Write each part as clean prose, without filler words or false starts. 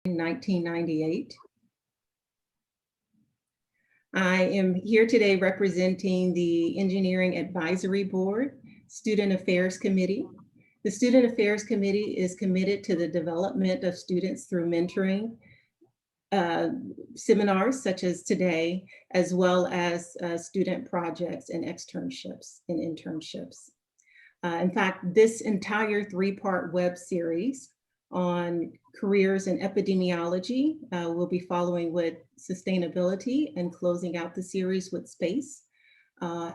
1998. I am here today representing the Engineering Advisory Board, Student Affairs Committee. The Student Affairs Committee is committed to the development of students through mentoring, seminars such as today, as well as student projects and externships and internships. In fact, this entire three-part web series on careers in epidemiology will be following with sustainability and closing out the series with space,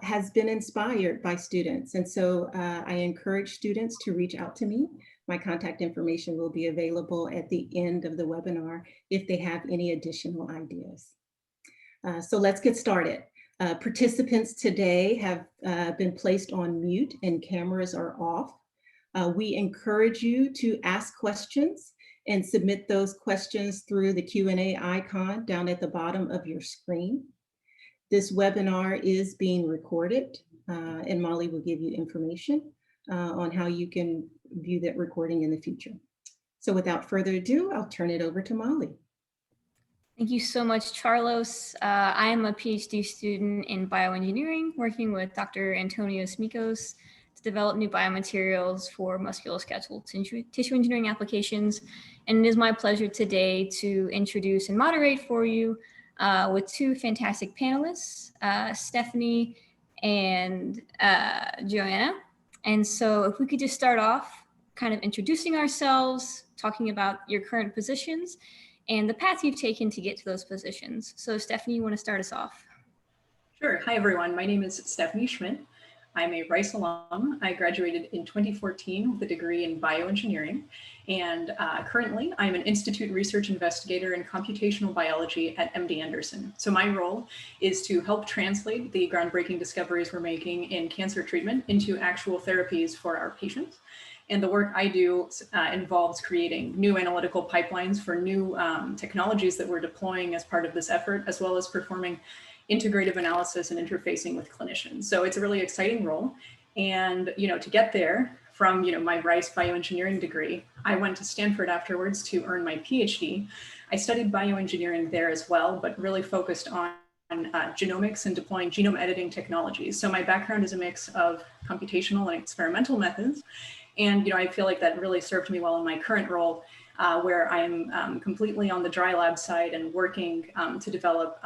has been inspired by students. And so I encourage students to reach out to me. My contact information will be available at the end of the webinar if they have any additional ideas. So let's get started. Participants today have been placed on mute and cameras are off. We encourage you to ask questions and submit those questions through the Q&A icon down at the bottom of your screen. This webinar is being recorded, and Molly will give you information on how you can view that recording in the future. So without further ado, I'll turn it over to Molly. Thank you so much, Charlos. I am a PhD student in bioengineering, working with Dr. Antonio Smikos to develop new biomaterials for musculoskeletal tissue engineering applications. And it is my pleasure today to introduce and moderate for you with two fantastic panelists, Stephanie and Joanna. And so if we could just start off kind of introducing ourselves, talking about your current positions, and the path you've taken to get to those positions. So Stephanie, you want to start us off? Sure. Hi, everyone. My name is Stephanie Schmidt. I'm a Rice alum. I graduated in 2014 with a degree in bioengineering. And currently, I'm an Institute Research Investigator in Computational Biology at MD Anderson. So my role is to help translate the groundbreaking discoveries we're making in cancer treatment into actual therapies for our patients. And the work I do involves creating new analytical pipelines for new technologies that we're deploying as part of this effort, as well as performing integrative analysis and interfacing with clinicians. So it's a really exciting role. And to get there from my Rice bioengineering degree, I went to Stanford afterwards to earn my PhD. I studied bioengineering there as well, but really focused on genomics and deploying genome editing technologies. So my background is a mix of computational and experimental methods. And I feel like that really served me well in my current role, where I'm completely on the dry lab side and working to develop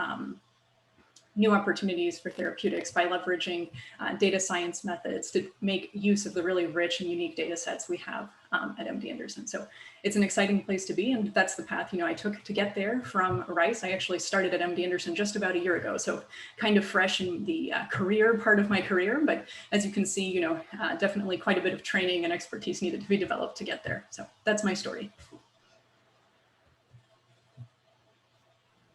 new opportunities for therapeutics by leveraging data science methods to make use of the really rich and unique data sets we have at MD Anderson. So it's an exciting place to be, and that's the path I took to get there from Rice. I actually started at MD Anderson just about a year ago, so kind of fresh in the career part of my career. But as you can see, definitely quite a bit of training and expertise needed to be developed to get there. So that's my story.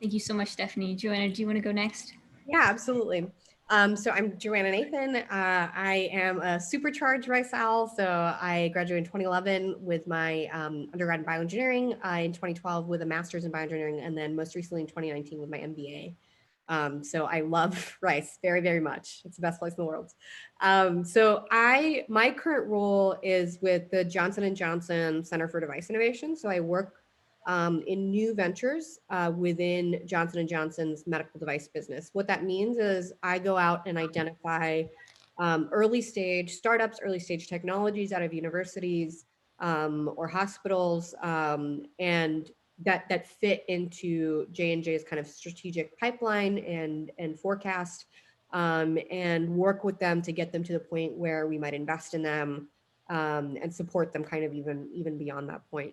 Thank you so much, Stephanie. Joanna, do you want to go next? Yeah, absolutely. So I'm Joanna Nathan. I am a supercharged Rice Owl. So I graduated in 2011 with my undergrad in bioengineering, in 2012 with a master's in bioengineering, and then most recently in 2019 with my MBA. So I love Rice very, very much. It's the best place in the world. So my current role is with the Johnson & Johnson Center for Device Innovation. So I work in new ventures within Johnson & Johnson's medical device business. What that means is I go out and identify early stage startups, early stage technologies out of universities or hospitals, and that fit into J&J's kind of strategic pipeline and forecast, and work with them to get them to the point where we might invest in them and support them kind of even beyond that point.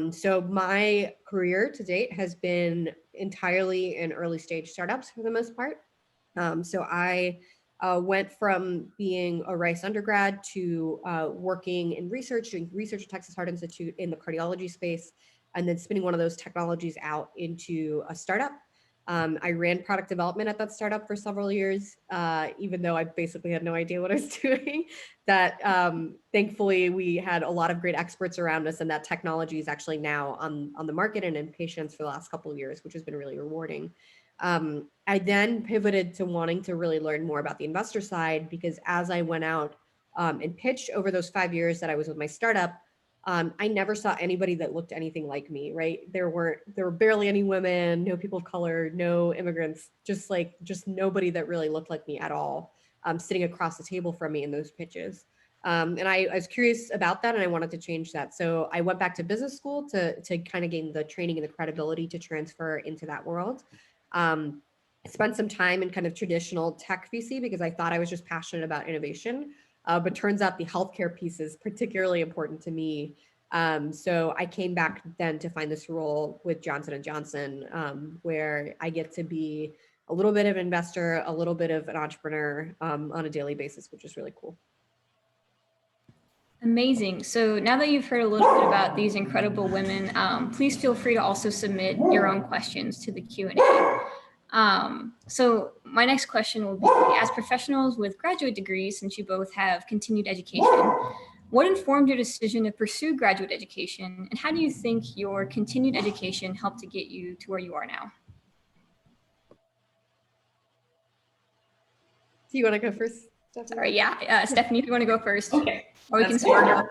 So my career to date has been entirely in early stage startups for the most part. So I went from being a Rice undergrad to working in research, doing research at Texas Heart Institute in the cardiology space, and then spinning one of those technologies out into a startup. I ran product development at that startup for several years, even though I basically had no idea what I was doing. That thankfully we had a lot of great experts around us, and that technology is actually now on the market and in patients for the last couple of years, which has been really rewarding. I then pivoted to wanting to really learn more about the investor side, because as I went out and pitched over those 5 years that I was with my startup, I never saw anybody that looked anything like me, right? There were barely any women, no people of color, no immigrants, just nobody that really looked like me at all, sitting across the table from me in those pitches. And I was curious about that, and I wanted to change that. So I went back to business school to kind of gain the training and the credibility to transfer into that world. I spent some time in kind of traditional tech VC because I thought I was just passionate about innovation. But turns out the healthcare piece is particularly important to me. So I came back then to find this role with Johnson & Johnson, where I get to be a little bit of an investor, a little bit of an entrepreneur on a daily basis, which is really cool. Amazing. So now that you've heard a little bit about these incredible women, please feel free to also submit your own questions to the Q&A. So my next question will be, as professionals with graduate degrees, since you both have continued education, what informed your decision to pursue graduate education, and how do you think your continued education helped to get you to where you are now? Do you want to go first, Stephanie? Sorry, yeah. Stephanie, if you want to go first. Okay. Or we can start.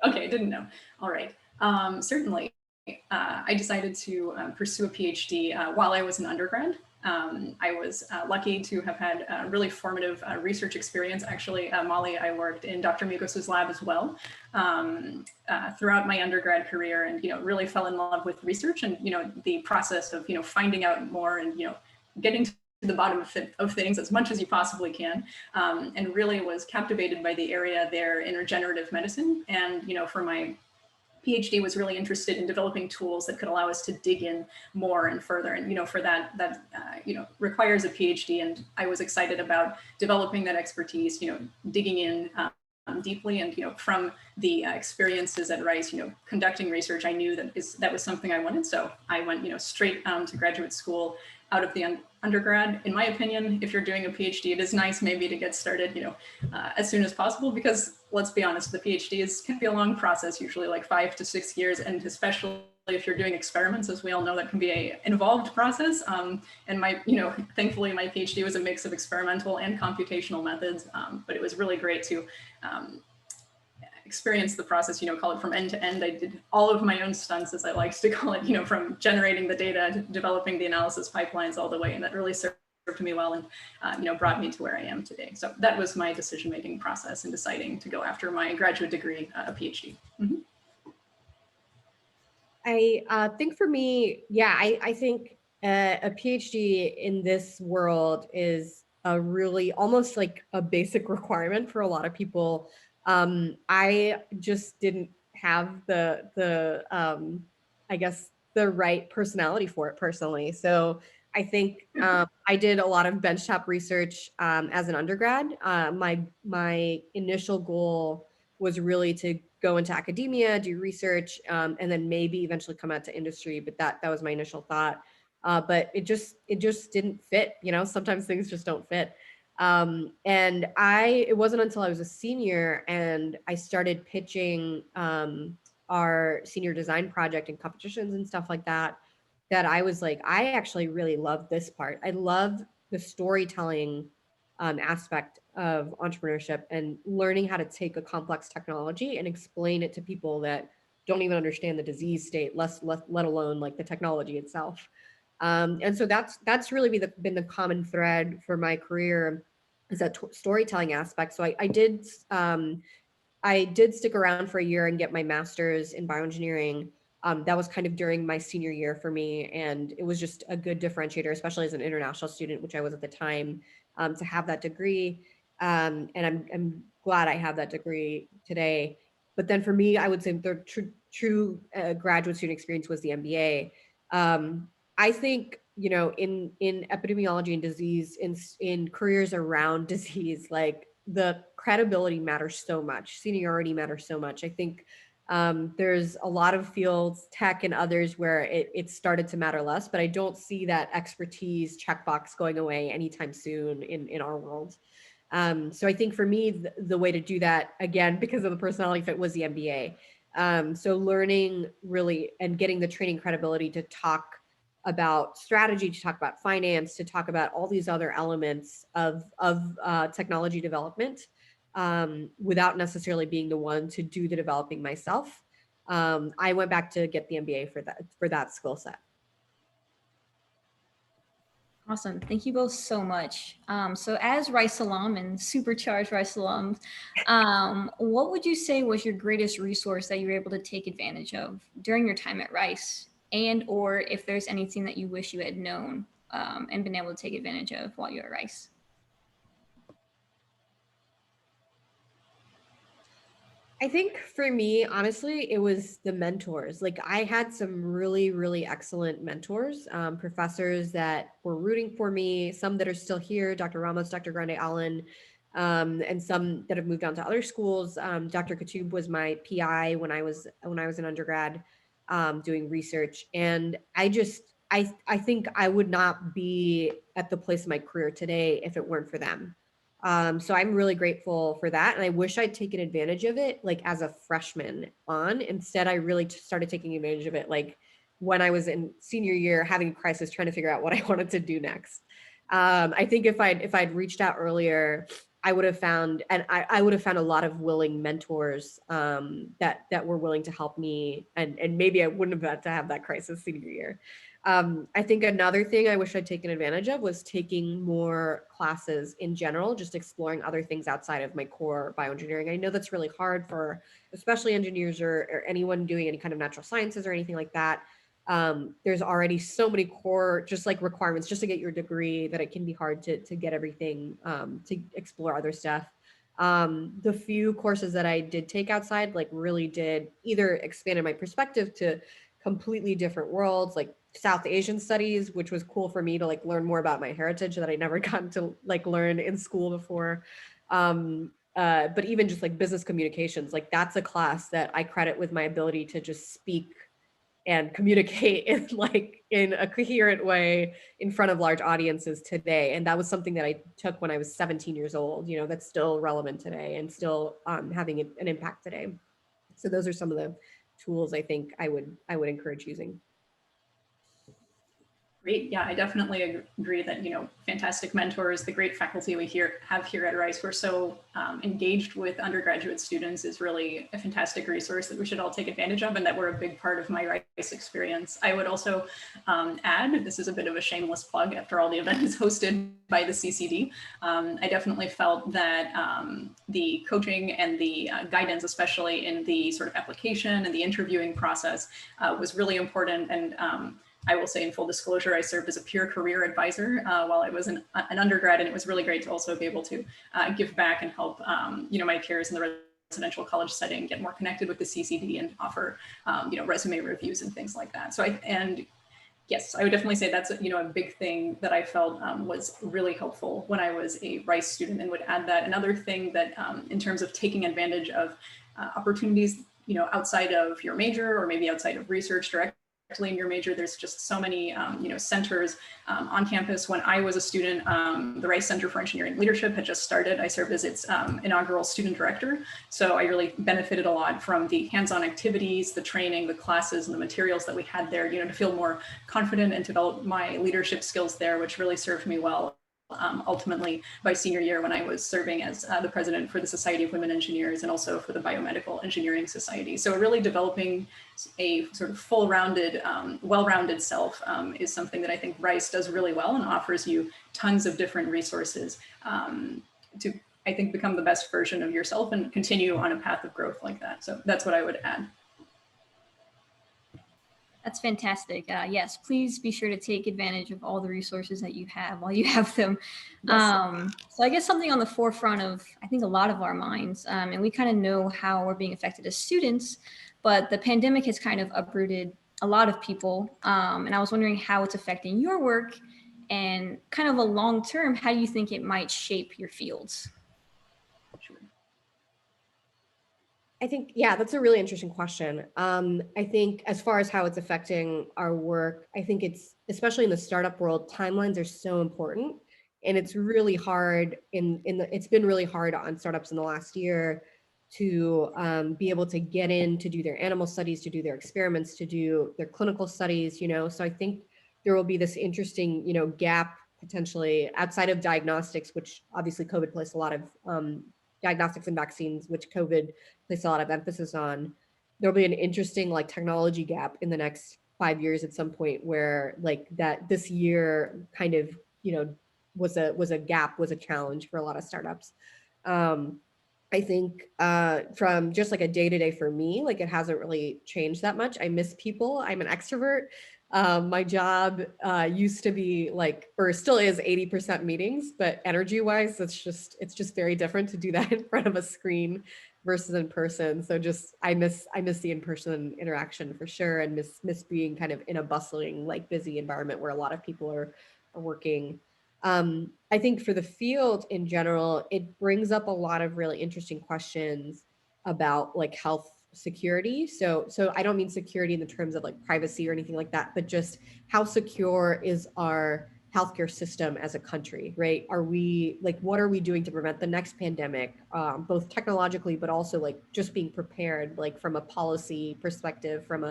Okay, I didn't know. All right. Certainly, I decided to pursue a PhD while I was an undergrad. I was lucky to have had a really formative research experience. Actually, Molly, I worked in Dr. Mugos's lab as well throughout my undergrad career, and really fell in love with research and the process of finding out more and getting to the bottom of things as much as you possibly can, and really was captivated by the area there in regenerative medicine. And for my PhD, was really interested in developing tools that could allow us to dig in more and further. And for that requires a PhD, and I was excited about developing that expertise, digging in deeply. And from the experiences at Rice, conducting research, I knew that was something I wanted. So I went straight to graduate school out of the undergrad. In my opinion, if you're doing a PhD, it is nice maybe to get started, as soon as possible, because let's be honest, the PhD can be a long process, usually like 5 to 6 years, and especially if you're doing experiments, as we all know, that can be an involved process. And thankfully my PhD was a mix of experimental and computational methods, but it was really great to experience the process, call it from end to end. I did all of my own stunts, as I like to call it, from generating the data to developing the analysis pipelines all the way. And that really served me well and, brought me to where I am today. So that was my decision-making process in deciding to go after my graduate degree, a PhD. Mm-hmm. I think for me, I think a PhD in this world is a really almost like a basic requirement for a lot of people. I just didn't have the I guess the right personality for it personally. So I think I did a lot of benchtop research as an undergrad. My initial goal was really to go into academia, do research, and then maybe eventually come out to industry. But that was my initial thought. But it just didn't fit. Sometimes things just don't fit. And it wasn't until I was a senior and I started pitching our senior design project and competitions and stuff like that, that I was like, I actually really love this part. I love the storytelling aspect of entrepreneurship and learning how to take a complex technology and explain it to people that don't even understand the disease state, let alone like the technology itself. And so that's really been the common thread for my career, is that storytelling aspect. So I did stick around for a year and get my master's in bioengineering. That was kind of during my senior year for me, and it was just a good differentiator, especially as an international student, which I was at the time, to have that degree. And I'm glad I have that degree today. But then for me, I would say the true graduate student experience was the MBA. I think, in epidemiology and disease, in careers around disease, like the credibility matters so much, seniority matters so much. I think there's a lot of fields, tech and others, where it started to matter less, but I don't see that expertise checkbox going away anytime soon in our world. So I think for me, the way to do that, again, because of the personality fit, was the MBA. So learning really and getting the training credibility to talk about strategy, to talk about finance, to talk about all these other elements of technology development, without necessarily being the one to do the developing myself. I went back to get the MBA for that skill set. Awesome. Thank you both so much. So as Rice alum and supercharged Rice alums, what would you say was your greatest resource that you were able to take advantage of during your time at Rice? And or if there's anything that you wish you had known and been able to take advantage of while you were at Rice? I think for me, honestly, it was the mentors. Like I had some really, really excellent mentors, professors that were rooting for me, some that are still here, Dr. Ramos, Dr. Grande Allen, and some that have moved on to other schools. Dr. Katoub was my PI when I was an undergrad doing research. And I think I would not be at the place of my career today if it weren't for them. So I'm really grateful for that. And I wish I'd taken advantage of it like as a freshman on. Instead, I really started taking advantage of it like when I was in senior year, having a crisis, trying to figure out what I wanted to do next. I think if I'd reached out earlier, I would have found, and I would have found a lot of willing mentors that were willing to help me. And maybe I wouldn't have had to have that crisis senior year. I think another thing I wish I'd taken advantage of was taking more classes in general, just exploring other things outside of my core bioengineering. I know that's really hard for especially engineers or anyone doing any kind of natural sciences or anything like that. There's already so many core just like requirements just to get your degree that it can be hard to get everything, to explore other stuff. The few courses that I did take outside like really did either expanded my perspective to completely different worlds, like South Asian studies, which was cool for me to like learn more about my heritage that I never gotten to like learn in school before. But even just like business communications, like that's a class that I credit with my ability to just speak and communicate in a coherent way in front of large audiences today. And that was something that I took when I was 17 years old, you know, that's still relevant today and still having an impact today. So those are some of the tools I think I would encourage using. Great. Yeah, I definitely agree that, fantastic mentors, the great faculty we have here at Rice, we're so engaged with undergraduate students is really a fantastic resource that we should all take advantage of and that were a big part of my Rice experience. I would also add, this is a bit of a shameless plug after all the event is hosted by the CCD. I definitely felt that the coaching and the guidance, especially in the sort of application and the interviewing process was really important. And I will say in full disclosure, I served as a peer career advisor while I was an undergrad, and it was really great to also be able to give back and help my peers in the residential college setting get more connected with the CCD and offer resume reviews and things like that. So yes, I would definitely say that's a big thing that I felt was really helpful when I was a Rice student, and would add that another thing that in terms of taking advantage of opportunities outside of your major or maybe outside of research directly in your major, there's just so many centers on campus. When I was a student, the Rice Center for Engineering Leadership had just started. I served as its inaugural student director. So I really benefited a lot from the hands-on activities, the training, the classes, and the materials that we had there, to feel more confident and develop my leadership skills there, which really served me well. Ultimately, by senior year, when I was serving as the president for the Society of Women Engineers and also for the Biomedical Engineering Society. So really developing a sort of full-rounded, well-rounded self is something that I think Rice does really well and offers you tons of different resources to, I think, become the best version of yourself and continue on a path of growth like that. So that's what I would add. That's fantastic. Yes, please be sure to take advantage of all the resources that you have while you have them. Yes. So I guess something on the forefront of, I think, a lot of our minds, and we kind of know how we're being affected as students, but the pandemic has kind of uprooted a lot of people. And I was wondering how it's affecting your work and kind of a long term, how do you think it might shape your fields? I think, yeah, that's a really interesting question. I think as far as how it's affecting our work, I think it's, especially in the startup world, timelines are so important. And it's really hard it's been really hard on startups in the last year to be able to get in to do their animal studies, to do their experiments, to do their clinical studies, So I think there will be this interesting, gap potentially outside of diagnostics, which obviously COVID placed a lot of diagnostics and vaccines, which COVID placed a lot of emphasis on. there'll be an interesting like technology gap in the next 5 years at some point, where like that this year kind of, you know, was a challenge for a lot of startups. I think from just like a day-to-day for me, like it hasn't really changed that much. I miss people. I'm an extrovert. My job used to be like, or still is 80% meetings, but energy-wise, it's just very different to do that in front of a screen versus in person. So just I miss the in-person interaction for sure, and miss being kind of in a bustling, like busy environment where a lot of people are working. I think for the field in general, it brings up a lot of really interesting questions about like health security. So I don't mean security in the terms of like privacy or anything like that, but just how secure is our healthcare system as a country, right? Are we like, what are we doing to prevent the next pandemic, both technologically, but also like just being prepared, like from a policy perspective, from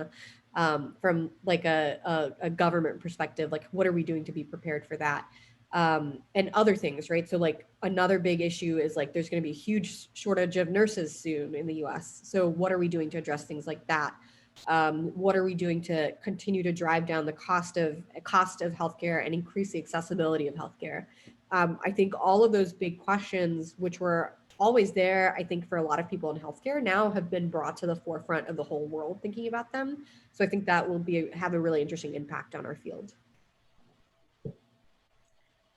like a government perspective, like what are we doing to be prepared for that? And other things, right? So like another big issue is like there's going to be a huge shortage of nurses soon in the US. So what are we doing to address things like that? What are we doing to continue to drive down the cost of healthcare and increase the accessibility of healthcare? I think all of those big questions, which were always there, I think for a lot of people in healthcare, now have been brought to the forefront of the whole world thinking about them. So I think that will have a really interesting impact on our field.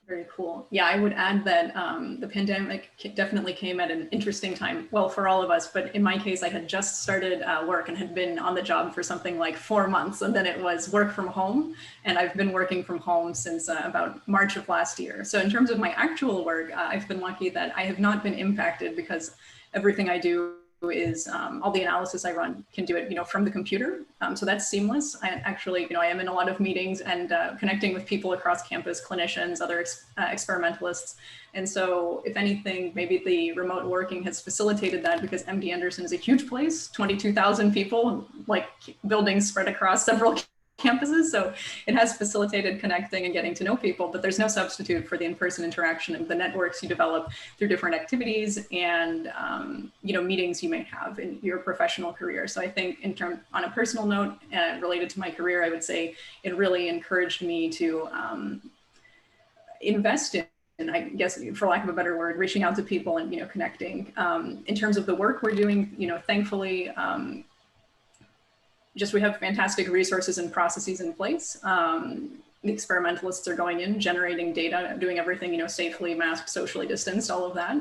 Very cool. Yeah, I would add that the pandemic definitely came at an interesting time, well, for all of us, but in my case, I had just started work and had been on the job for something like 4 months, and then it was work from home, and I've been working from home since about March of last year. So in terms of my actual work, I've been lucky that I have not been impacted because everything I do is all the analysis I run can do it, from the computer. So that's seamless. I actually, I am in a lot of meetings and connecting with people across campus, clinicians, other experimentalists. And so if anything, maybe the remote working has facilitated that, because MD Anderson is a huge place, 22,000 people, like buildings spread across several campuses. So it has facilitated connecting and getting to know people, but there's no substitute for the in-person interaction and the networks you develop through different activities and, meetings you may have in your professional career. So I think on a personal note, related to my career, I would say it really encouraged me to invest in, and I guess, for lack of a better word, reaching out to people and, connecting. In terms of the work we're doing, thankfully, we have fantastic resources and processes in place. The experimentalists are going in, generating data, doing everything, safely, masked, socially distanced, all of that.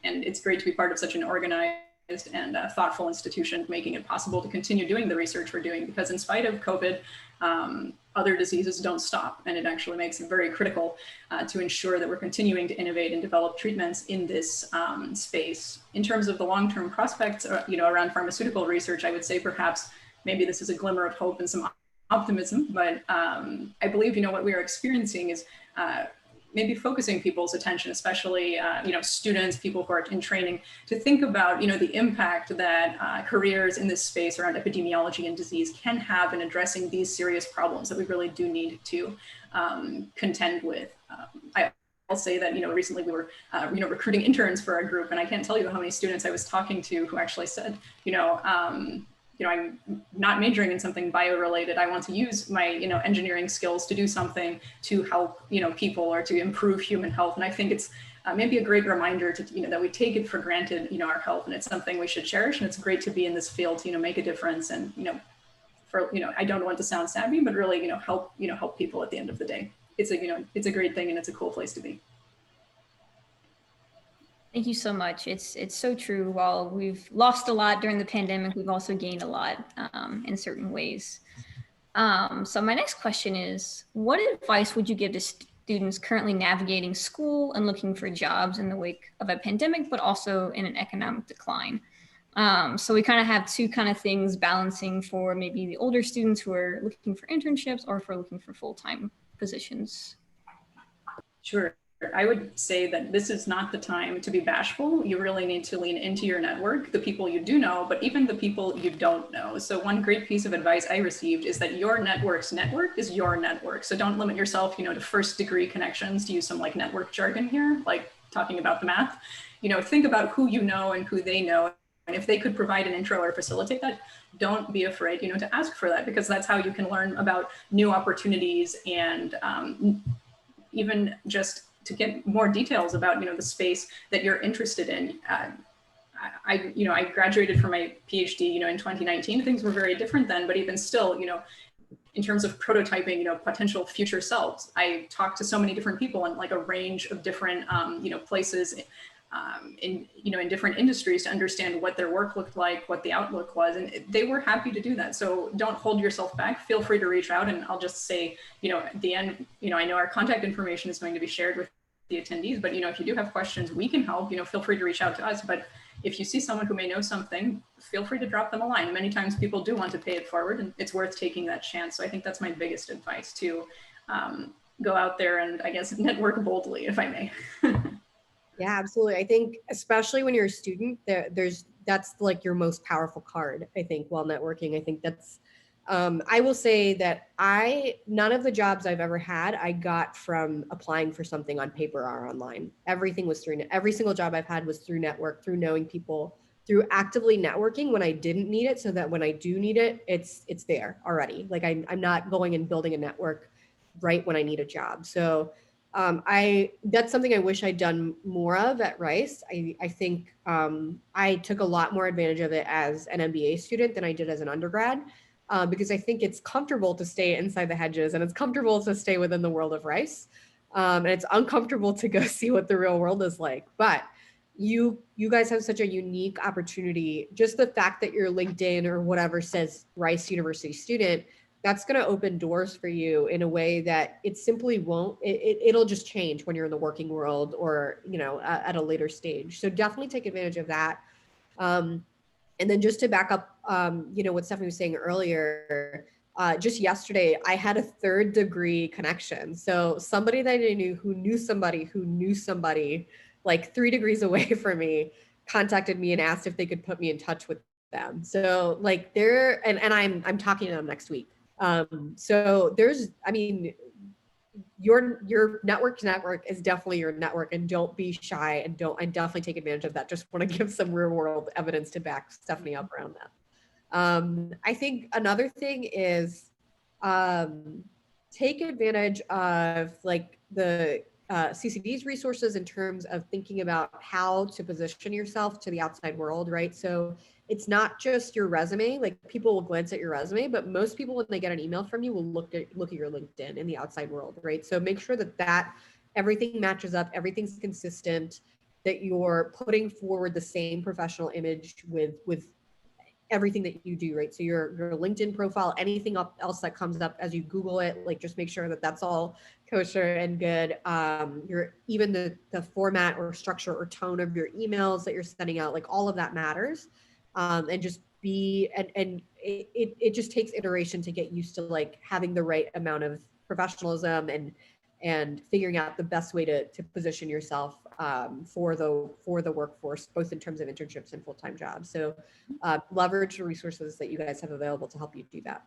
And it's great to be part of such an organized and thoughtful institution, making it possible to continue doing the research we're doing, because in spite of COVID, other diseases don't stop. And it actually makes it very critical to ensure that we're continuing to innovate and develop treatments in this space. In terms of the long-term prospects, around pharmaceutical research, I would say perhaps maybe this is a glimmer of hope and some optimism, but I believe, what we are experiencing is maybe focusing people's attention, especially, students, people who are in training, to think about, the impact that careers in this space around epidemiology and disease can have in addressing these serious problems that we really do need to contend with. I'll say that, recently we were, recruiting interns for our group, and I can't tell you how many students I was talking to who actually said, I'm not majoring in something bio-related. I want to use my, engineering skills to do something to help, people or to improve human health. And I think it's maybe a great reminder to, that we take it for granted, our health, and it's something we should cherish. And it's great to be in this field to, make a difference. And, I don't want to sound savvy, but really, help people at the end of the day. It's a great thing, and it's a cool place to be. Thank you so much. It's so true. While we've lost a lot during the pandemic, we've also gained a lot in certain ways. So my next question is, what advice would you give to students currently navigating school and looking for jobs in the wake of a pandemic, but also in an economic decline? So we kind of have two kind of things balancing for maybe the older students who are looking for internships or for looking for full-time positions. Sure. I would say that this is not the time to be bashful. You really need to lean into your network, the people you do know, but even the people you don't know. So one great piece of advice I received is that your network's network is your network. So don't limit yourself, to first degree connections, to use some like network jargon here, like talking about the math. Think about who you know and who they know, and if they could provide an intro or facilitate that, don't be afraid, to ask for that, because that's how you can learn about new opportunities and even just to get more details about, the space that you're interested in. I graduated from my PhD, in 2019. Things were very different then, but even still, in terms of prototyping, potential future selves, I talked to so many different people in like a range of different, places in different industries to understand what their work looked like, what the outlook was, and they were happy to do that. So don't hold yourself back. Feel free to reach out, and I'll just say, at the end, I know our contact information is going to be shared with the attendees, but if you do have questions, we can help. Feel free to reach out to us. But if you see someone who may know something, feel free to drop them a line. Many times people do want to pay it forward, and it's worth taking that chance. So I think that's my biggest advice, to go out there and, I guess, network boldly, if I may. Yeah, absolutely. I think especially when you're a student, that's like your most powerful card, I think, while networking. I think that's, I will say that none of the jobs I've ever had, I got from applying for something on paper or online. Everything was every single job I've had was through network, through knowing people, through actively networking when I didn't need it, so that when I do need it, it's there already. Like I'm not going and building a network right when I need a job. So that's something I wish I'd done more of at Rice. I think I took a lot more advantage of it as an MBA student than I did as an undergrad, because I think it's comfortable to stay inside the hedges, and it's comfortable to stay within the world of Rice. And it's uncomfortable to go see what the real world is like. But you guys have such a unique opportunity. Just the fact that your LinkedIn or whatever says Rice University student, that's going to open doors for you in a way that it simply won't. It'll just change when you're in the working world or, at a later stage. So definitely take advantage of that. And then just to back up, what Stephanie was saying earlier, just yesterday, I had a third degree connection. So somebody that I knew who knew somebody like 3 degrees away from me contacted me and asked if they could put me in touch with them. So like and I'm talking to them next week. So your network is definitely your network, and don't be shy, and definitely take advantage of that. Just want to give some real world evidence to back Stephanie up around that. I think another thing is, take advantage of like the CCD's resources in terms of thinking about how to position yourself to the outside world, right? So it's not just your resume. Like people will glance at your resume, but most people, when they get an email from you, will look at your LinkedIn in the outside world, right? So make sure that everything matches up, everything's consistent, that you're putting forward the same professional image with everything that you do, right? So your LinkedIn profile, anything else that comes up as you Google it, like just make sure that that's all kosher and good. Even the format or structure or tone of your emails that you're sending out, like all of that matters. And just it just takes iteration to get used to like having the right amount of professionalism and figuring out the best way to position yourself for the workforce, both in terms of internships and full-time jobs. So leverage the resources that you guys have available to help you do that.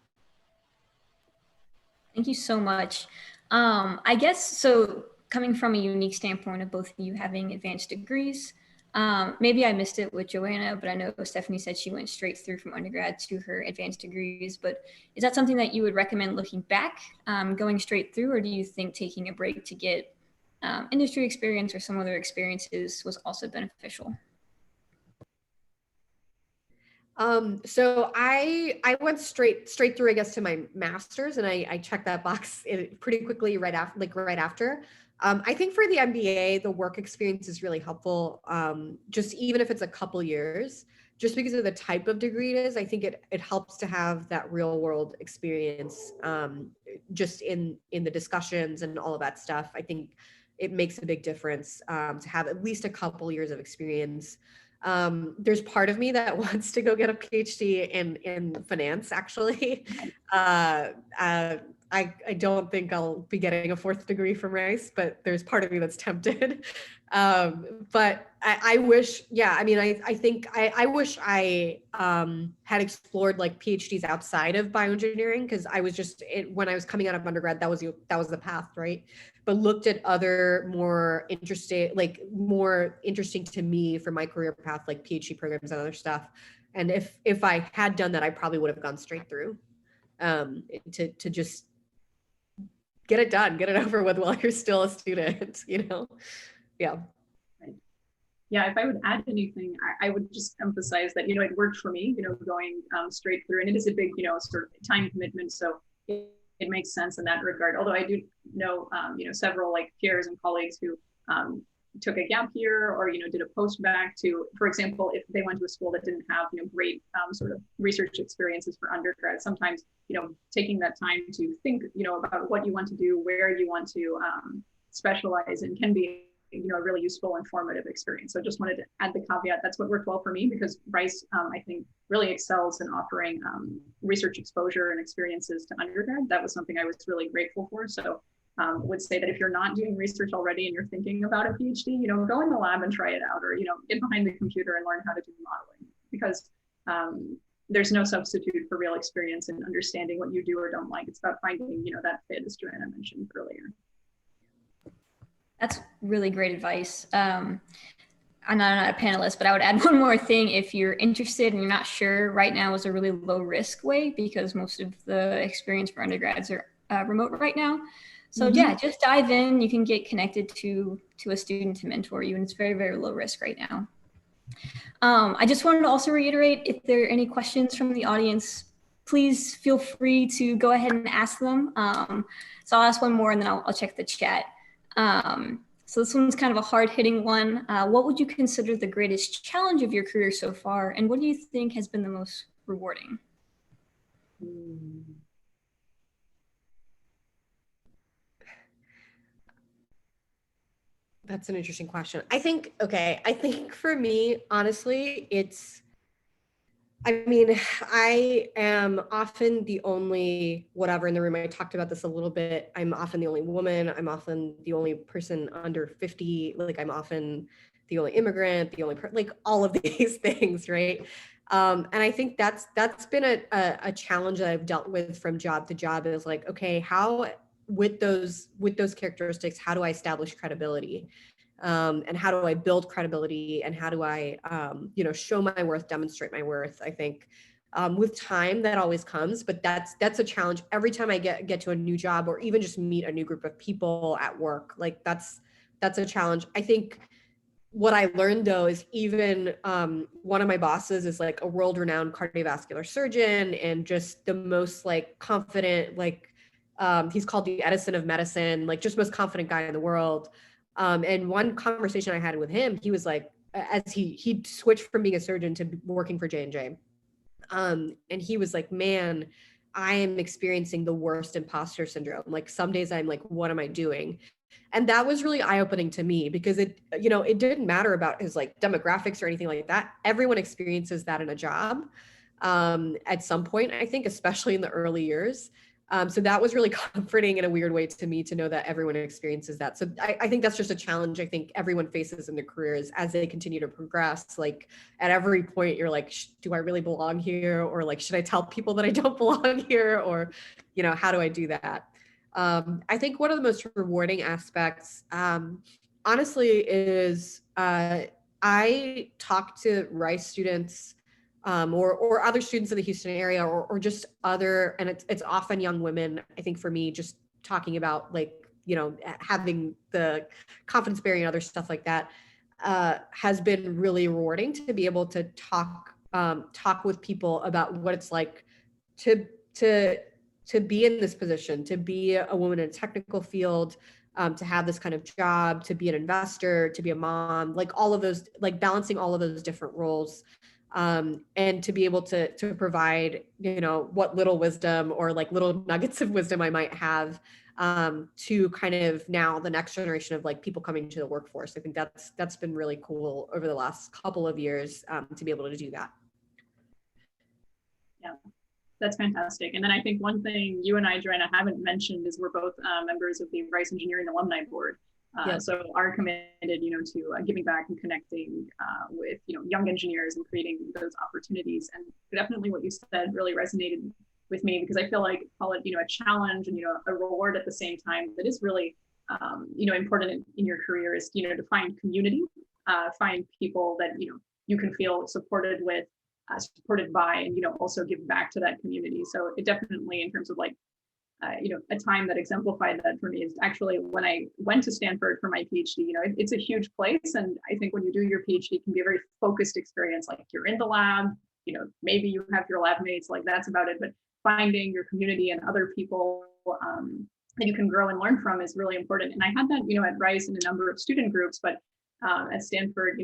Thank you so much. I guess, so coming from a unique standpoint of both of you having advanced degrees, maybe I missed it with Joanna, but I know Stephanie said she went straight through from undergrad to her advanced degrees, but is that something that you would recommend looking back, going straight through, or do you think taking a break to get industry experience or some other experiences was also beneficial? So I went straight through, I guess, to my master's, and I checked that box pretty quickly right after. I think for the MBA, the work experience is really helpful. Just even if it's a couple years, just because of the type of degree it is, I think it helps to have that real world experience, just in the discussions and all of that stuff. I think it makes a big difference to have at least a couple years of experience. There's part of me that wants to go get a PhD in finance, actually. I don't think I'll be getting a 4th degree from Rice, but there's part of me that's tempted. But I wish, yeah, I mean, I think I wish I had explored like PhDs outside of bioengineering, because I was just, when I was coming out of undergrad, that was the path, right? But looked at other more interesting to me for my career path, like PhD programs and other stuff. And if I had done that, I probably would have gone straight through to just get it done, get it over with while you're still a student, you know? Yeah. Right. Yeah, if I would add anything, I would just emphasize that, you know, it worked for me, you know, going straight through, and it is a big, you know, sort of time commitment. So it makes sense in that regard. Although I do know, you know, several like peers and colleagues who took a gap year or, you know, did a post-bac to, for example, if they went to a school that didn't have, you know, great sort of research experiences for undergrad, sometimes, you know, taking that time to think, you know, about what you want to do, where you want to specialize in can be, you know, a really useful, informative experience. So just wanted to add the caveat. That's what worked well for me, because Rice, I think, really excels in offering research exposure and experiences to undergrad. That was something I was really grateful for. So would say that if you're not doing research already and you're thinking about a PhD, you know, go in the lab and try it out, or, you know, get behind the computer and learn how to do modeling, because there's no substitute for real experience in understanding what you do or don't like. It's about finding, you know, that fit, as Joanna mentioned earlier. That's really great advice. I'm not a panelist, but I would add one more thing. If you're interested and you're not sure, right now is a really low risk way, because most of the experience for undergrads are remote right now. So yeah, just dive in. You can get connected to a student to mentor you, and it's very, very low risk right now. I just wanted to also reiterate, if there are any questions from the audience, please feel free to go ahead and ask them. So I'll ask one more and then I'll check the chat. So this one's kind of a hard-hitting one. What would you consider the greatest challenge of your career so far, and what do you think has been the most rewarding? That's an interesting question. I think for me, honestly, I am often the only whatever in the room. I talked about this a little bit. I'm often the only woman. I'm often the only person under 50. Like, I'm often the only immigrant, the only like all of these things, right? And I think that's been a challenge that I've dealt with from job to job, is like, okay, how with those characteristics, how do I establish credibility? And how do I build credibility, and how do I, you know, show my worth, demonstrate my worth? I think with time that always comes, but that's a challenge every time I get to a new job, or even just meet a new group of people at work. Like that's a challenge. I think what I learned though is even one of my bosses is like a world-renowned cardiovascular surgeon, and just the most like confident, like he's called the Edison of medicine, like just most confident guy in the world. And one conversation I had with him, he was like, as he switched from being a surgeon to working for J&J. And he was like, man, I am experiencing the worst imposter syndrome. Like some days I'm like, what am I doing? And that was really eye-opening to me, because it, you know, it didn't matter about his like demographics or anything like that. Everyone experiences that in a job at some point, I think, especially in the early years. So that was really comforting in a weird way to me, to know that everyone experiences that. So I think that's just a challenge I think everyone faces in their careers as they continue to progress. Like at every point you're like, do I really belong here? Or like, should I tell people that I don't belong here? Or, you know, how do I do that? I think one of the most rewarding aspects, honestly, is I talk to Rice students or other students in the Houston area, or just other, and it's often young women. I think for me, just talking about like, you know, having the confidence barrier and other stuff like that has been really rewarding, to be able to talk with people about what it's like to be in this position, to be a woman in a technical field, to have this kind of job, to be an investor, to be a mom, like all of those, like balancing all of those different roles. And to be able to provide, you know, what little wisdom or like little nuggets of wisdom I might have to kind of now the next generation of like people coming to the workforce. I think that's been really cool over the last couple of years to be able to do that. Yeah. That's fantastic. And then I think one thing you and I, Joanna, haven't mentioned is we're both members of the Rice Engineering Alumni Board. So are committed, to giving back and connecting with, young engineers and creating those opportunities. And definitely what you said really resonated with me, because I feel like, call it, a challenge and, a reward at the same time that is really, important in your career is, to find community, find people that, you can feel supported with, supported by, and, also give back to that community. So it definitely, in terms of like, a time that exemplified that for me is actually when I went to Stanford for my PhD. It's a huge place. And I think when you do your PhD, it can be a very focused experience. Like you're in the lab, maybe you have your lab mates, like that's about it. But finding your community and other people that you can grow and learn from is really important. And I had that, at Rice in a number of student groups, but at Stanford,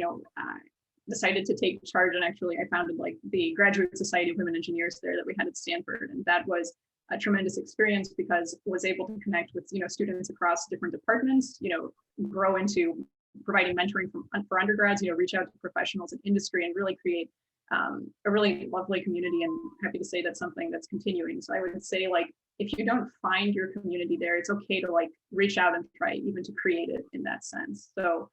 decided to take charge. And actually I founded like the Graduate Society of Women Engineers there that we had at Stanford. And that was a tremendous experience because I was able to connect with, students across different departments, grow into providing mentoring for undergrads, reach out to professionals in industry and really create a really lovely community. And happy to say that's something that's continuing. So I would say, like, if you don't find your community there, it's okay to like reach out and try even to create it in that sense. So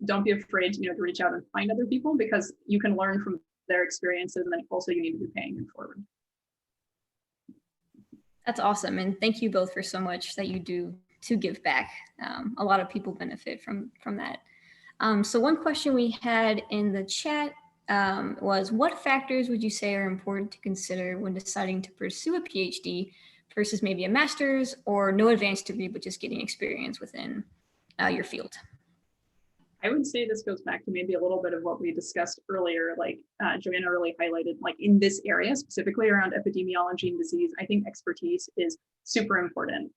don't be afraid to reach out and find other people, because you can learn from their experiences, and then also you need to be paying them forward. That's awesome. And thank you both for so much that you do to give back. A lot of people benefit from that. So one question we had in the chat was, what factors would you say are important to consider when deciding to pursue a PhD versus maybe a master's or no advanced degree, but just getting experience within your field? I would say this goes back to maybe a little bit of what we discussed earlier, like Joanna really highlighted, like in this area, specifically around epidemiology and disease, I think expertise is super important.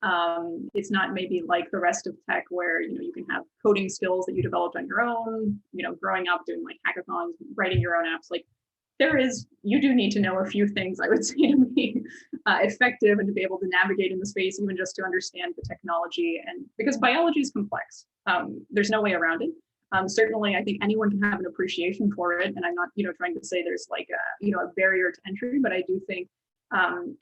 It's not maybe like the rest of tech where, you can have coding skills that you developed on your own, growing up doing like hackathons, writing your own apps. Like you do need to know a few things, I would say, to be effective and to be able to navigate in the space, even just to understand the technology. And because biology is complex, there's no way around it. Certainly, I think anyone can have an appreciation for it, and I'm not, trying to say there's like a barrier to entry, but I do think,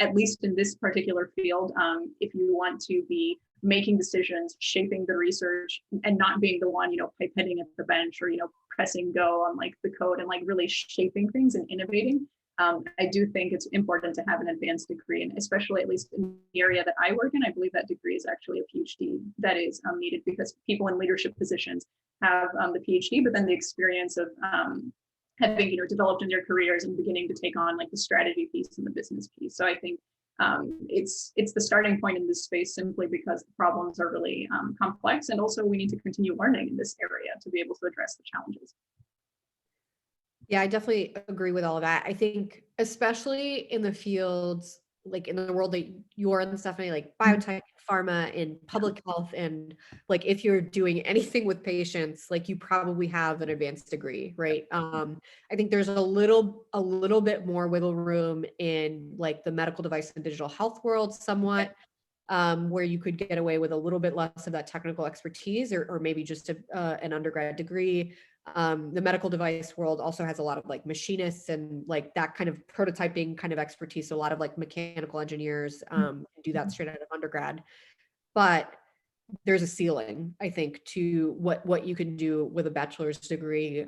at least in this particular field, if you want to be making decisions, shaping the research, and not being the one, pipetting at the bench or pressing go on like the code and like really shaping things and innovating. I do think it's important to have an advanced degree, and especially at least in the area that I work in, I believe that degree is actually a PhD that is needed, because people in leadership positions have the PhD, but then the experience of having developed in their careers and beginning to take on like the strategy piece and the business piece. So I think it's the starting point in this space, simply because the problems are really complex, and also we need to continue learning in this area to be able to address the challenges. Yeah, I definitely agree with all of that. I think especially in the fields, like in the world that you're in, Stephanie, like biotech, pharma, and public health, and like if you're doing anything with patients, like you probably have an advanced degree, right? I think there's a little bit more wiggle room in like the medical device and digital health world somewhat, where you could get away with a little bit less of that technical expertise, or maybe just an undergrad degree. The medical device world also has a lot of like machinists and like that kind of prototyping kind of expertise. So a lot of like mechanical engineers do that straight out of undergrad. But there's a ceiling, I think, to what you can do with a bachelor's degree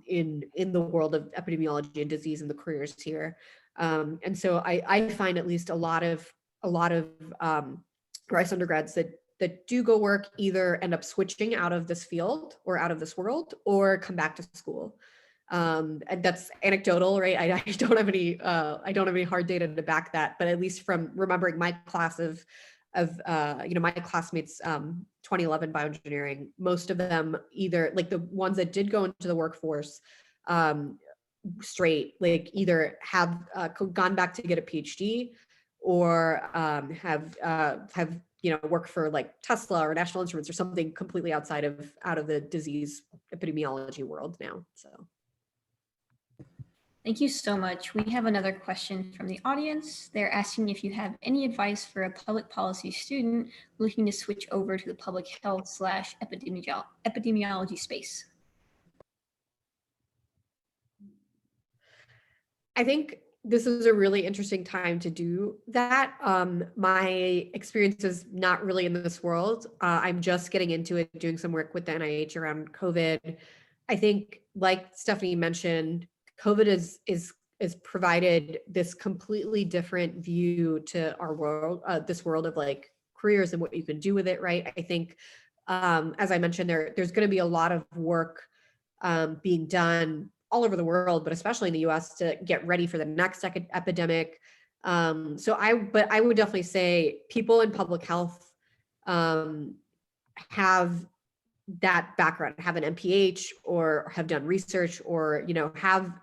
in the world of epidemiology and disease and the careers here. And so I find at least a lot of Rice undergrads that do go work either end up switching out of this field or out of this world, or come back to school. And that's anecdotal, right? I don't have any hard data to back that, but at least from remembering my class of my classmates, 2011 bioengineering, most of them, either like the ones that did go into the workforce straight, like either have gone back to get a PhD, or have work for like Tesla or National Instruments or something completely outside of the disease epidemiology world now. So thank you so much. We have another question from the audience. They're asking if you have any advice for a public policy student looking to switch over to the public health / epidemiology space. I think this is a really interesting time to do that. My experience is not really in this world. I'm just getting into it, doing some work with the NIH around COVID. I think, like Stephanie mentioned, COVID is provided this completely different view to our world, this world of like careers and what you can do with it, right? I think, as I mentioned, there's going to be a lot of work being done all over the world, but especially in the US, to get ready for the next epidemic. But I would definitely say people in public health have that background, have an MPH or have done research, or have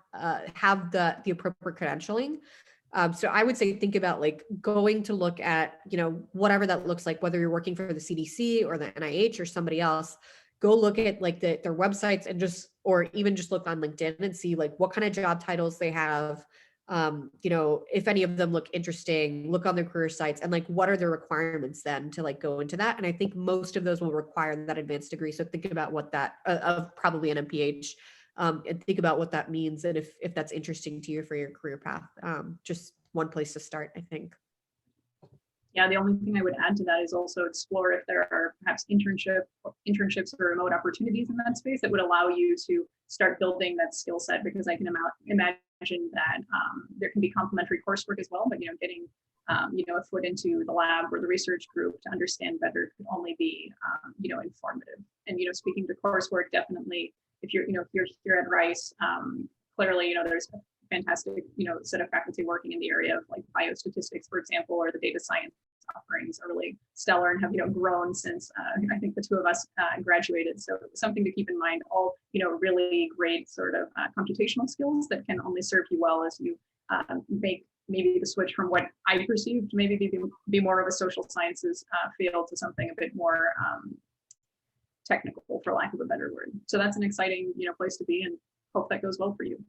the appropriate credentialing. So I would say think about like going to look at whatever that looks like, whether you're working for the CDC or the NIH or somebody else. Go look at like their websites and or even just look on LinkedIn and see like what kind of job titles they have. If any of them look interesting, look on their career sites and like what are their requirements then to like go into that. And I think most of those will require that advanced degree. So think about what that of probably an MPH, and think about what that means and if that's interesting to you for your career path. Just one place to start, I think. Yeah, the only thing I would add to that is also explore if there are perhaps internships or remote opportunities in that space that would allow you to start building that skill set, because I can imagine that there can be complementary coursework as well, but getting a foot into the lab or the research group to understand better could only be informative. And speaking to coursework, definitely if you're here at Rice, clearly there's a fantastic set of faculty working in the area of like biostatistics, for example, or the data science offerings are really stellar and have grown since I think the two of us graduated. So something to keep in mind, all really great sort of computational skills that can only serve you well as you make maybe the switch from what I perceived maybe be more of a social sciences field to something a bit more technical, for lack of a better word. So that's an exciting place to be, and hope that goes well for you.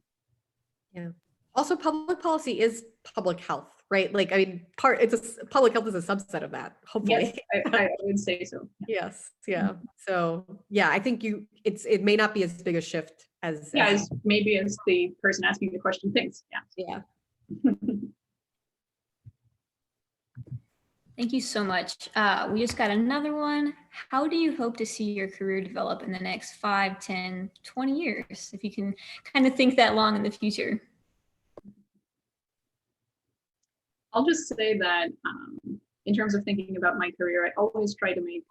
Yeah. Also, public policy is public health, right? Like, I mean, public health is a subset of that, hopefully. Yes, I would say so. Yeah. Yes. Yeah. So yeah, I think it may not be as big a shift as maybe as the person asking the question thinks. Yeah. Thank you so much. We just got another one. How do you hope to see your career develop in the next 5, 10, 20 years? If you can kind of think that long in the future. I'll just say that in terms of thinking about my career, I always try to make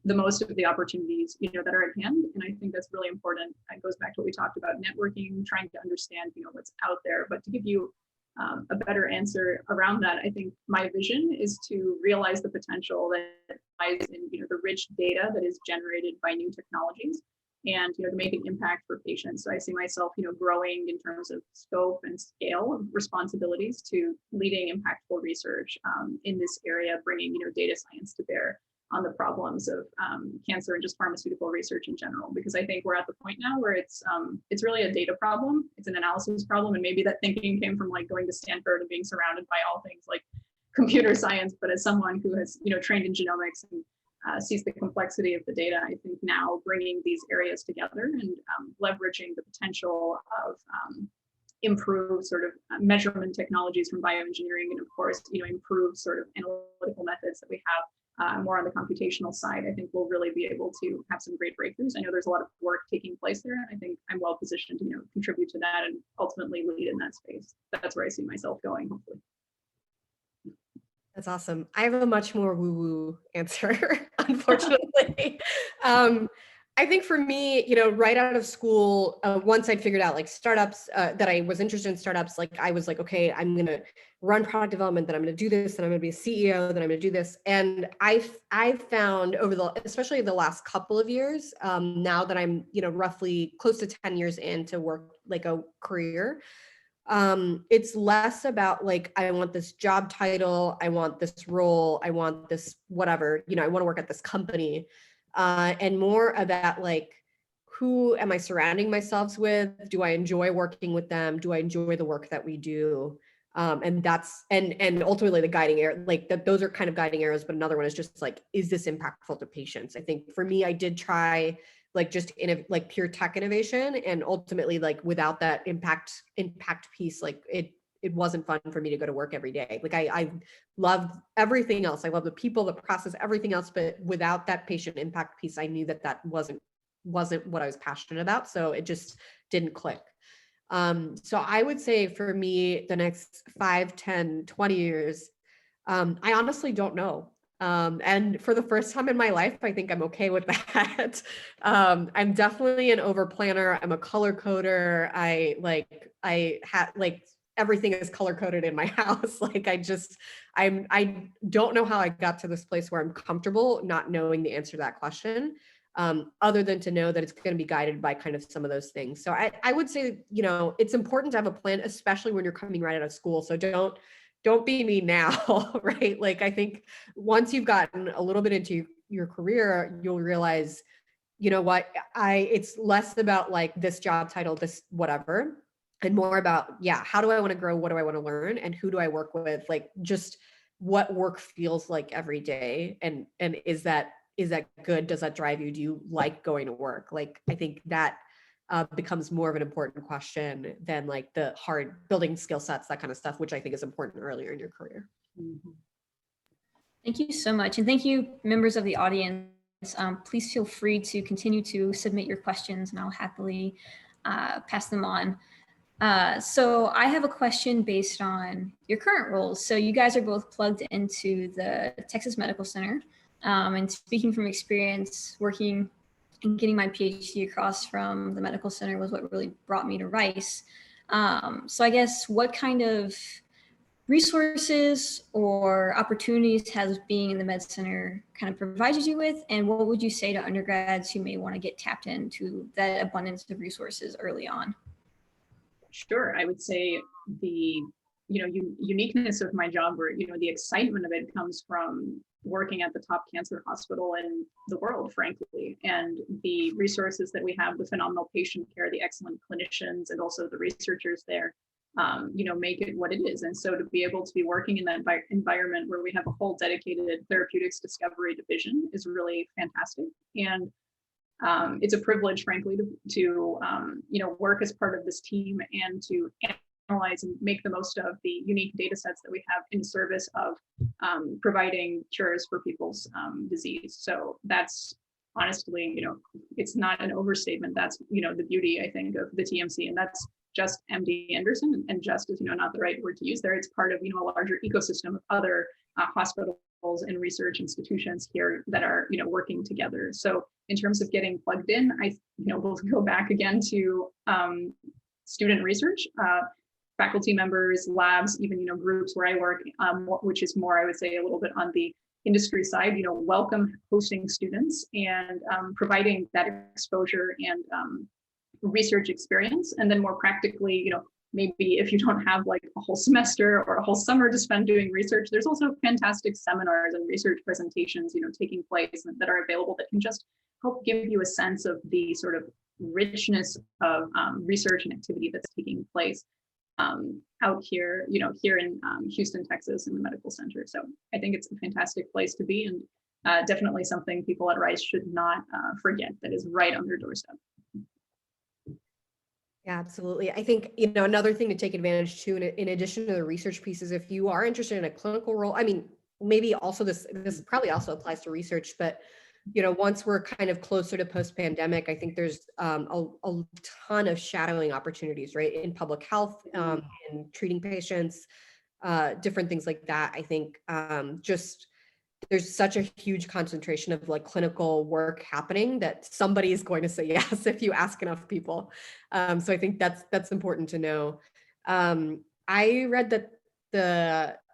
the most of the opportunities that are at hand. And I think that's really important. It goes back to what we talked about, networking, trying to understand what's out there. But to give you a better answer around that, I think my vision is to realize the potential that lies in the rich data that is generated by new technologies, and to make an impact for patients. So I see myself growing in terms of scope and scale of responsibilities to leading impactful research in this area, bringing data science to bear on the problems of cancer and just pharmaceutical research in general. Because I think we're at the point now where it's really a data problem, it's an analysis problem, and maybe that thinking came from like going to Stanford and being surrounded by all things like computer science. But as someone who has trained in genomics and sees the complexity of the data, I think now bringing these areas together and leveraging the potential of improved sort of measurement technologies from bioengineering, and of course improved sort of analytical methods that we have more on the computational side, I think we'll really be able to have some great breakthroughs. I know there's a lot of work taking place there, and I think I'm well positioned to contribute to that and ultimately lead in that space. That's where I see myself going, hopefully. That's awesome. I have a much more woo-woo answer, unfortunately. I think for me, right out of school, once I'd figured out like startups, that I was interested in startups, like I was like, okay, I'm going to run product development, then I'm going to do this, then I'm going to be a CEO, then I'm going to do this. And I've found especially the last couple of years, now that I'm, roughly close to 10 years into work, like a career, it's less about like, I want this job title, I want this role, I want this whatever, I want to work at this company, and more about like, who am I surrounding myself with? Do I enjoy working with them? Do I enjoy the work that we do? And that's, and ultimately the guiding area, like those are kind of guiding arrows, but another one is just like, is this impactful to patients? I think for me, I did try like just in like pure tech innovation, and ultimately like without that impact piece, like it wasn't fun for me to go to work every day. Like I loved everything else. I love the people, the process, everything else, but without that patient impact piece, I knew that wasn't what I was passionate about. So it just didn't click. So I would say for me, the next 5, 10, 20 years, I honestly don't know. And for the first time in my life, I think I'm okay with that. I'm definitely an over planner. I'm a color coder. I have like everything is color coded in my house. Like I don't know how I got to this place where I'm comfortable not knowing the answer to that question. Other than to know that it's going to be guided by kind of some of those things. So I would say, you know, it's important to have a plan, especially when you're coming right out of school. So don't be me now, right? Like, I think once you've gotten a little bit into your career, you'll realize, you know what, it's less about like this job title, this whatever, and more about, yeah, how do I want to grow? What do I want to learn? And who do I work with? Like just what work feels like every day. And is that good? Does that drive you? Do you like going to work? Like, I think that becomes more of an important question than like the hard building skill sets, that kind of stuff, which I think is important earlier in your career. Mm-hmm. Thank you so much. And thank you, members of the audience. Please feel free to continue to submit your questions and I'll happily pass them on. So I have a question based on your current roles. So you guys are both plugged into the Texas Medical Center. And speaking from experience, working and getting my PhD across from the medical center was what really brought me to Rice. So I guess what kind of resources or opportunities has being in the med center kind of provided you with? And what would you say to undergrads who may want to get tapped into that abundance of resources early on? Sure, I would say the uniqueness of my job, where the excitement of it comes from working at the top cancer hospital in the world, frankly, and the resources that we have, the phenomenal patient care, the excellent clinicians, and also the researchers there, make it what it is. And so to be able to be working in that environment where we have a whole dedicated therapeutics discovery division is really fantastic. And it's a privilege, frankly, to work as part of this team and to analyze and make the most of the unique data sets that we have in service of providing cures for people's disease. So that's honestly, it's not an overstatement. That's, the beauty, I think, of the TMC, and that's just MD Anderson, and just is, not the right word to use there. It's part of, a larger ecosystem of other hospitals and research institutions here that are, working together. So in terms of getting plugged in, we'll go back again to student research, faculty members, labs, even, groups where I work, which is more, I would say, a little bit on the industry side, welcome hosting students and providing that exposure and research experience. And then more practically, maybe if you don't have like a whole semester or a whole summer to spend doing research, there's also fantastic seminars and research presentations, taking place that are available that can just help give you a sense of the sort of richness of research and activity that's taking place out here, here in Houston, Texas, in the medical center. So I think it's a fantastic place to be, and definitely something people at Rice should not forget, that is right on their doorstep. Yeah, absolutely. I think, another thing to take advantage to, in addition to the research pieces, if you are interested in a clinical role, I mean, maybe also this probably also applies to research, but, once we're kind of closer to post-pandemic, I think there's a ton of shadowing opportunities, right? In public health, in treating patients, different things like that. I think just there's such a huge concentration of like clinical work happening that somebody is going to say yes if you ask enough people. So I think that's important to know. I read that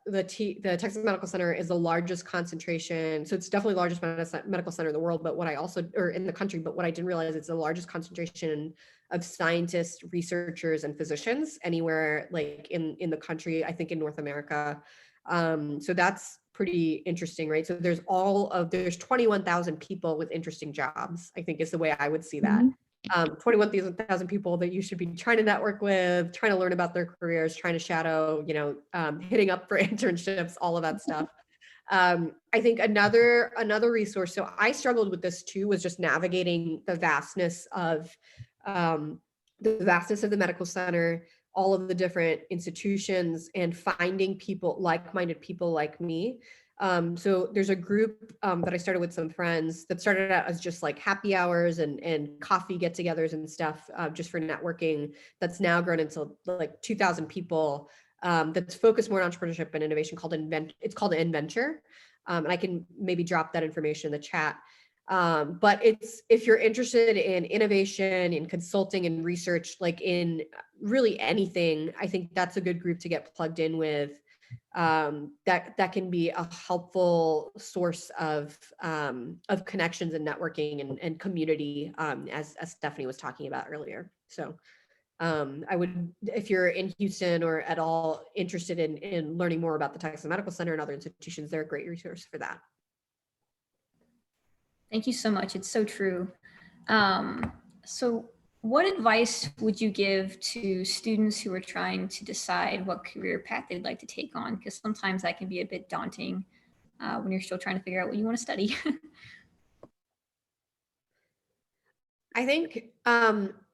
the Texas Medical Center is the largest concentration. So it's definitely the largest medical center in the world, or in the country, but what I didn't realize it's the largest concentration of scientists, researchers, and physicians anywhere like in the country, I think in North America. So that's pretty interesting, right? So there's 21,000 people with interesting jobs, I think is the way I would see that. 21,000 people that you should be trying to network with, trying to learn about their careers, trying to shadow, hitting up for internships, all of that stuff. I think another resource, so I struggled with this too, was just navigating the vastness of the medical center, all of the different institutions and finding people, like-minded people like me. So there's a group that I started with some friends that started out as just like happy hours and coffee get-togethers and stuff, just for networking. That's now grown into like 2,000 people. That's focused more on entrepreneurship and innovation, it's called Inventure. And I can maybe drop that information in the chat. But if you're interested in innovation, in consulting and research, like in really anything, I think that's a good group to get plugged in with. That can be a helpful source of connections and networking and community, as Stephanie was talking about earlier. So I would, if you're in Houston or at all interested in learning more about the Texas Medical Center and other institutions, they're a great resource for that. Thank you so much. It's so true. So what advice would you give to students who are trying to decide what career path they'd like to take on? Because sometimes that can be a bit daunting when you're still trying to figure out what you want to study. I think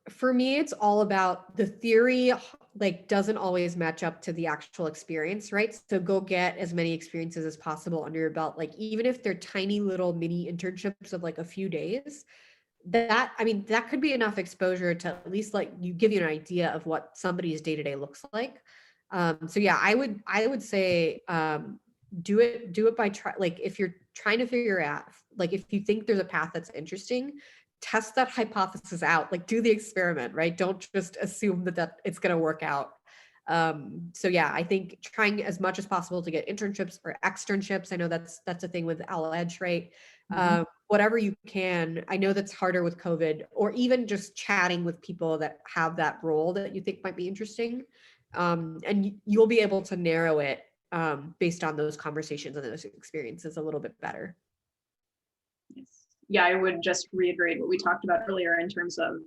for me, it's all about the theory, like doesn't always match up to the actual experience, right? So go get as many experiences as possible under your belt. Like even if they're tiny little mini internships of like a few days, that could be enough exposure to at least like give you an idea of what somebody's day-to-day looks like. So yeah, I would say do it by like if you're trying to figure out, like if you think there's a path that's interesting, test that hypothesis out, like do the experiment, right? Don't just assume that it's going to work out. So yeah, I think trying as much as possible to get internships or externships. I know that's a thing with Edge, right? Mm-hmm. Whatever you can. I know that's harder with COVID, or even just chatting with people that have that role that you think might be interesting. And you'll be able to narrow it based on those conversations and those experiences a little bit better. Yes. Yeah, I would just reiterate what we talked about earlier in terms of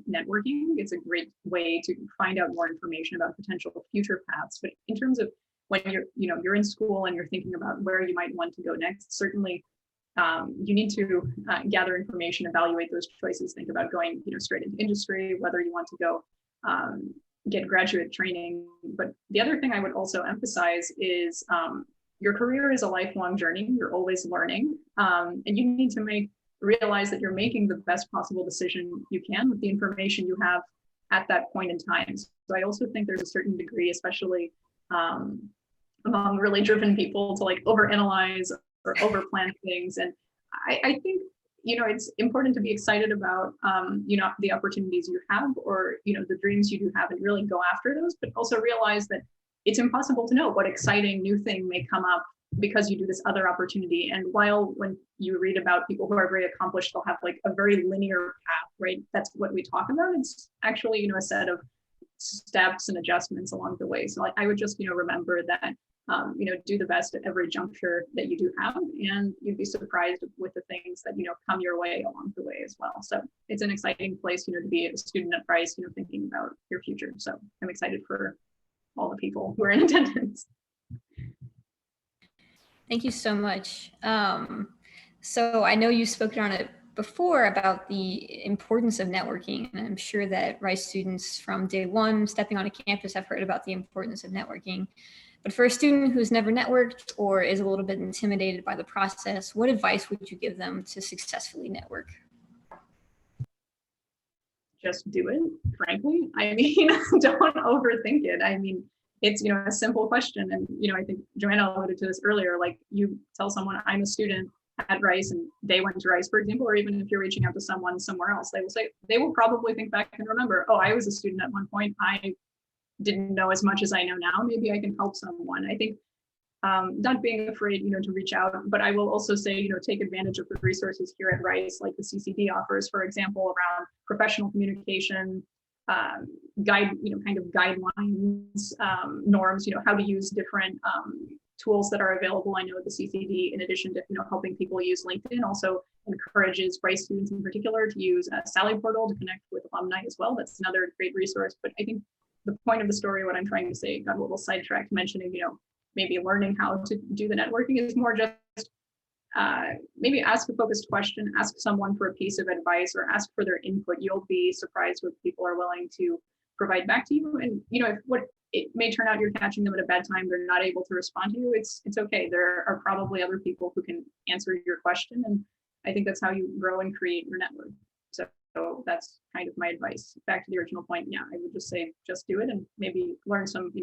networking. It's a great way to find out more information about potential future paths. But in terms of when you're in school and you're thinking about where you might want to go next, certainly you need to gather information, evaluate those choices, think about going straight into industry, whether you want to go get graduate training. But the other thing I would also emphasize is your career is a lifelong journey. You're always learning, and you need to realize that you're making the best possible decision you can with the information you have at that point in time. So I also think there's a certain degree, especially among really driven people, to like overanalyze or overplan things. And I think it's important to be excited about the opportunities you have, or the dreams you do have, and really go after those, but also realize that it's impossible to know what exciting new thing may come up because you do this other opportunity. And while when you read about people who are very accomplished, they'll have like a very linear path, right? That's what we talk about. It's actually a set of steps and adjustments along the way. So I would just remember that do the best at every juncture that you do have, and you'd be surprised with the things that come your way along the way as well. So it's an exciting place to be a student at Rice, thinking about your future. So I'm excited for all the people who are in attendance. Thank you so much. So I know you've spoken on it before about the importance of networking, and I'm sure that Rice students from day one stepping onto campus have heard about the importance of networking. But for a student who's never networked or is a little bit intimidated by the process, what advice would you give them to successfully network? Just do it, frankly. Don't overthink it. It's a simple question, and I think Joanna alluded to this earlier. Like, you tell someone, I'm a student at Rice, and they went to Rice, for example, or even if you're reaching out to someone somewhere else, they will probably think back and remember, oh, I was a student at one point. I didn't know as much as I know now. Maybe I can help someone. I think not being afraid, to reach out, but I will also say, take advantage of the resources here at Rice, like the CCD offers, for example, around professional communication, kind of guidelines, norms, how to use different tools that are available. I know the CCD, in addition to helping people use LinkedIn, also encourages Rice students in particular to use a Sally portal to connect with alumni as well. That's another great resource. But I think the point of the story, what I'm trying to say, got a little sidetracked mentioning, maybe learning how to do the networking is more just maybe ask a focused question, ask someone for a piece of advice, or ask for their input. You'll be surprised what people are willing to provide back to you. And if what it may turn out you're catching them at a bad time, they're not able to respond to you, it's okay. There are probably other people who can answer your question, and I think that's how you grow and create your network. So that's kind of my advice. Back to the original point, yeah, I would just say just do it, and maybe learn some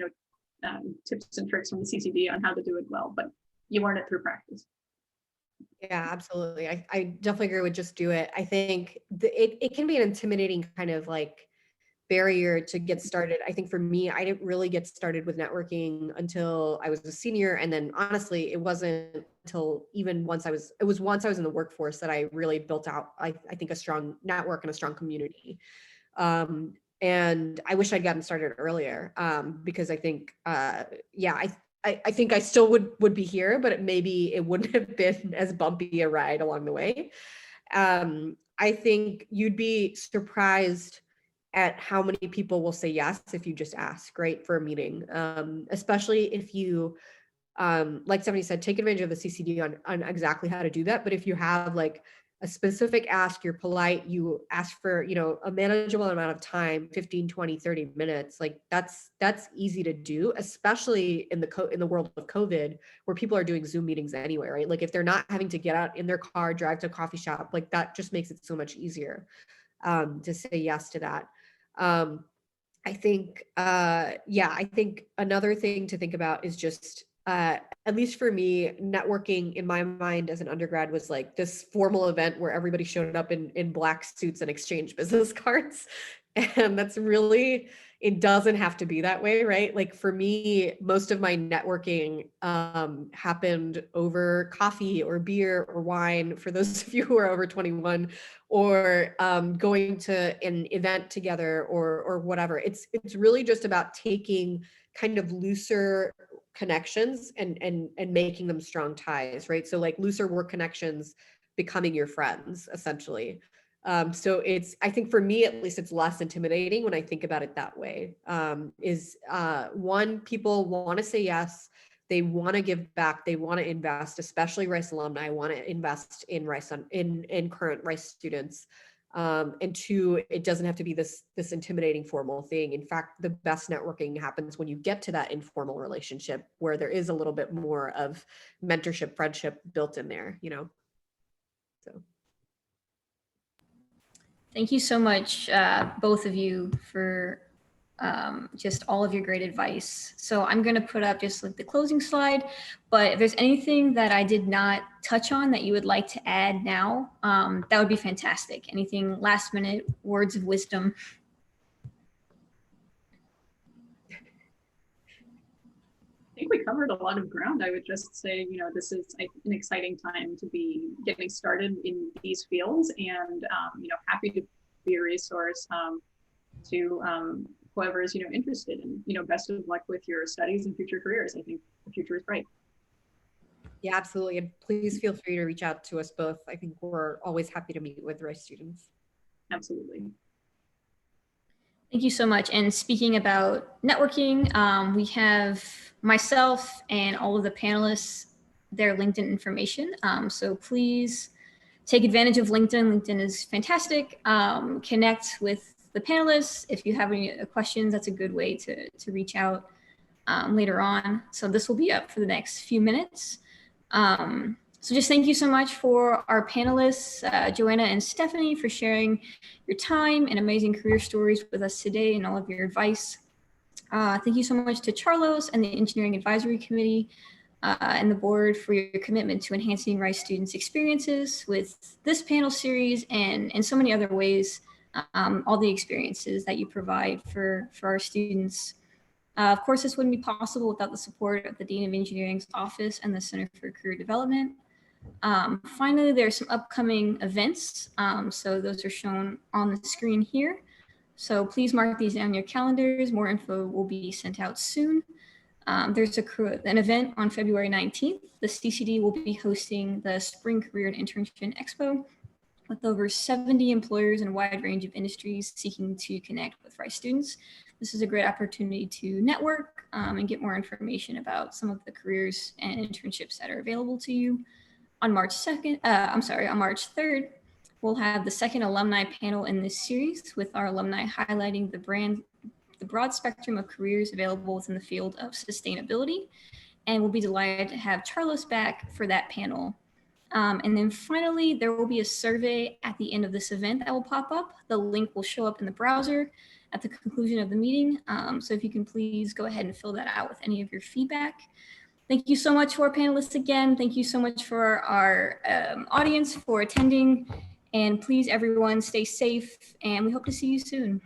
tips and tricks from the CCD on how to do it well, but you learn it through practice. Yeah, absolutely. I definitely agree with just do it. I think it can be an intimidating kind of like barrier to get started. I think for me, I didn't really get started with networking until I was a senior. And then honestly, it wasn't until once I was in the workforce that I really built out, I think, a strong network and a strong community. And I wish I'd gotten started earlier, because I think, I think I still would be here, but maybe it wouldn't have been as bumpy a ride along the way. I think you'd be surprised at how many people will say yes if you just ask, right, for a meeting, especially if you, like somebody said, take advantage of the CCD on exactly how to do that. But if you have like a specific ask, you're polite, you ask for, a manageable amount of time, 15, 20, 30 minutes, like that's easy to do, especially in the world of COVID, where people are doing Zoom meetings anyway, right? Like if they're not having to get out in their car, drive to a coffee shop, like that just makes it so much easier to say yes to that. I think, I think another thing to think about is just, at least for me, networking in my mind as an undergrad was like this formal event where everybody showed up in black suits and exchanged business cards. And that's really, it doesn't have to be that way, right? Like for me, most of my networking happened over coffee or beer or wine, for those of you who are over 21, or going to an event together or whatever. It's really just about taking kind of looser connections and making them strong ties, right? So like looser work connections becoming your friends, essentially. So I think for me, at least, it's less intimidating when I think about it that way. One, people want to say yes. They want to give back. They want to invest, especially Rice alumni want to invest in in current Rice students. And two, it doesn't have to be this intimidating formal thing. In fact, the best networking happens when you get to that informal relationship where there is a little bit more of mentorship, friendship built in there, So. Thank you so much, both of you, for just all of your great advice. So I'm going to put up just like the closing slide, but if there's anything that I did not touch on that you would like to add now, that would be fantastic. Anything last minute words of wisdom? I think we covered a lot of ground. I would just say, this is an exciting time to be getting started in these fields, and happy to be a resource to whoever is interested. And best of luck with your studies and future careers. I think the future is bright. Yeah, absolutely. And please feel free to reach out to us both. I think we're always happy to meet with Rice students. Absolutely. Thank you so much. And speaking about networking, we have myself and all of the panelists, their LinkedIn information. So please take advantage of LinkedIn. LinkedIn is fantastic. Connect with the panelists. If you have any questions, that's a good way to reach out later on. So this will be up for the next few minutes. So just thank you so much for our panelists, Joanna and Stephanie, for sharing your time and amazing career stories with us today and all of your advice. Thank you so much to Charlos and the Engineering Advisory Committee and the board for your commitment to enhancing Rice students' experiences with this panel series and in so many other ways, all the experiences that you provide for our students. Of course, this wouldn't be possible without the support of the Dean of Engineering's office and the Center for Career Development. Finally, there are some upcoming events. So those are shown on the screen here. So please mark these down your calendars. More info will be sent out soon. There's an event on February 19th. The CCD will be hosting the Spring Career and Internship Expo with over 70 employers in a wide range of industries seeking to connect with Rice students. This is a great opportunity to network and get more information about some of the careers and internships that are available to you. On March 3rd, we'll have the second alumni panel in this series with our alumni highlighting the the broad spectrum of careers available within the field of sustainability. And we'll be delighted to have Charlos back for that panel. And then finally, there will be a survey at the end of this event that will pop up. The link will show up in the browser at the conclusion of the meeting. So if you can please go ahead and fill that out with any of your feedback. Thank you so much for our panelists again. Thank you so much for our audience for attending. And please, everyone, stay safe, and we hope to see you soon.